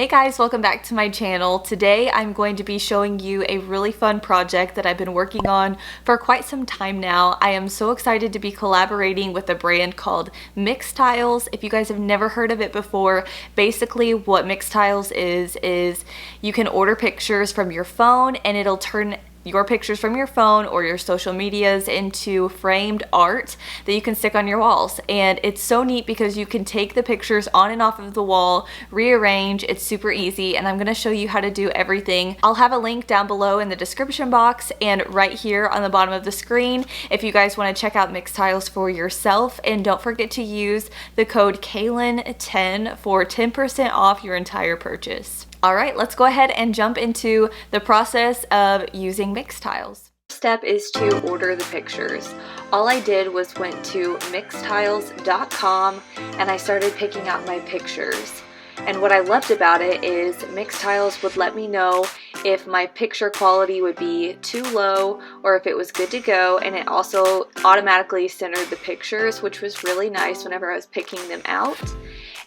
Hey guys, welcome back to my channel. Today I'm going to be showing you a really fun project that I've been working on for quite some time now. I am so excited to be collaborating with a brand called Mixtiles. If you guys have never heard of it before, basically what Mixtiles is you can order pictures from your phone and it'll turn your pictures from your phone or your social medias into framed art that you can stick on your walls. And it's so neat because you can take the pictures on and off of the wall, rearrange. It's super easy, and I'm going to show you how to do everything. I'll have a link down below in the description box and right here on the bottom of the screen if you guys want to check out Mixtiles for yourself. And don't forget to use the code Kailyn10 for 10% off your entire purchase. All right, let's go ahead and jump into the process of using Mixtiles. First step is to order the pictures. All I did was went to mixtiles.com and I started picking out my pictures. And what I loved about it is Mixtiles would let me know if my picture quality would be too low or if it was good to go, and it also automatically centered the pictures, which was really nice whenever I was picking them out.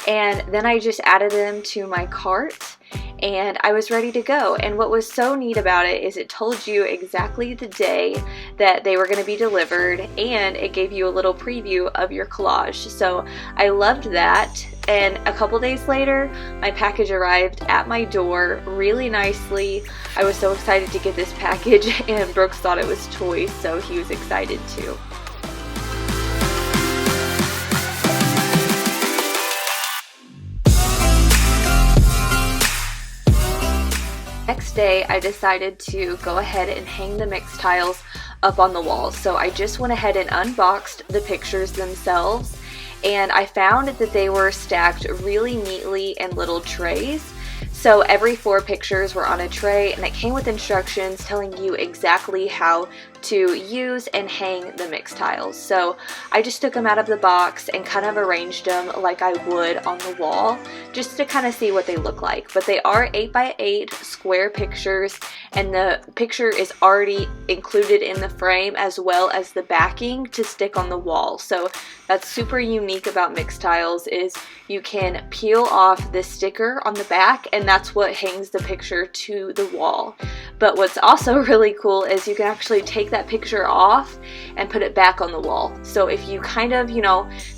And then I just added them to my cart and I was ready to go. And what was so neat about it is it told you exactly the day that they were going to be delivered, and it gave you a little preview of your collage. So I loved that. And a couple days later, my package arrived at my door really nicely. I was so excited to get this package, and Brooks thought it was toys, so he was excited too. Next day, I decided to go ahead and hang the Mixtiles up on the wall. So I just went ahead and unboxed the pictures themselves, and I found that they were stacked really neatly in little trays. So every 4 pictures were on a tray, and it came with instructions telling you exactly how to use and hang the Mixtiles. So I just took them out of the box and kind of arranged them like I would on the wall, just to kind of see what they look like. But they are 8x8 square pictures, and the picture is already included in the frame as well as the backing to stick on the wall. So that's super unique about Mixtiles, is you can peel off the sticker on the back, and that's what hangs the picture to the wall. But what's also really cool is you can actually take that picture off and put it back on the wall. So if you kind of,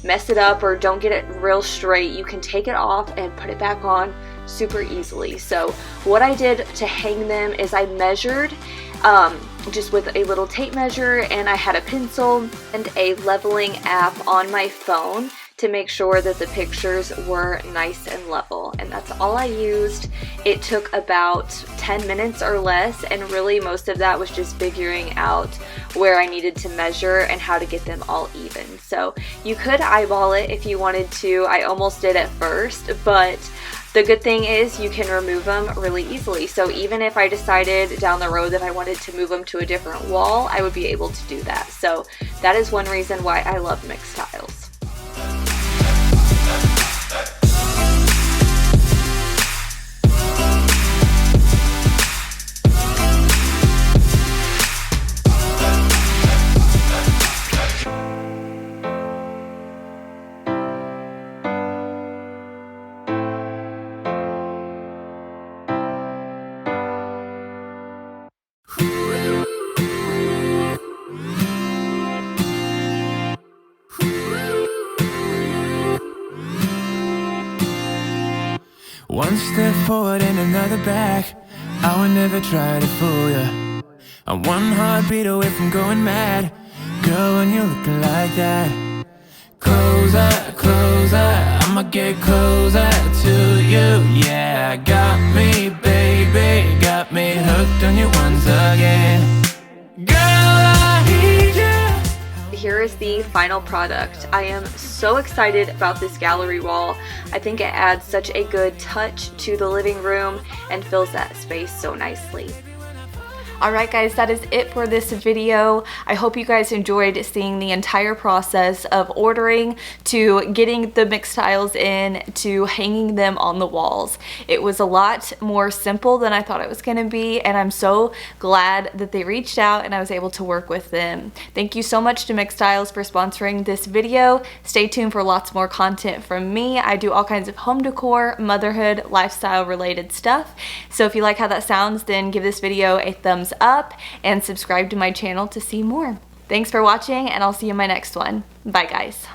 mess it up or don't get it real straight, you can take it off and put it back on super easily. So what I did to hang them is I measured just with a little tape measure, and I had a pencil and a leveling app on my phone to make sure that the pictures were nice and level, and that's all I used. It took about 10 minutes or less, and really most of that was just figuring out where I needed to measure and how to get them all even. So you could eyeball it if you wanted to. I almost did at first, but the good thing is you can remove them really easily. So even if I decided down the road that I wanted to move them to a different wall, I would be able to do that. So that is one reason why I love Mixtiles. One step forward and another back, I would never try to fool ya. I'm one heartbeat away from going mad, girl, when you're looking like that. Closer, closer, I'ma get closer to you. Yeah, got me, baby, got me hooked on you once again. Girl, I need you. Here is the final product. I am so excited about this gallery wall. I think it adds such a good touch to the living room and fills that space so nicely. Alright guys, that is it for this video. I hope you guys enjoyed seeing the entire process of ordering to getting the Mixtiles in to hanging them on the walls. It was a lot more simple than I thought it was going to be, and I'm so glad that they reached out and I was able to work with them. Thank you so much to Mixtiles for sponsoring this video. Stay tuned for lots more content from me. I do all kinds of home decor, motherhood, lifestyle related stuff. So if you like how that sounds, then give this video a thumbs up and subscribe to my channel to see more. Thanks for watching, and I'll see you in my next one. Bye guys.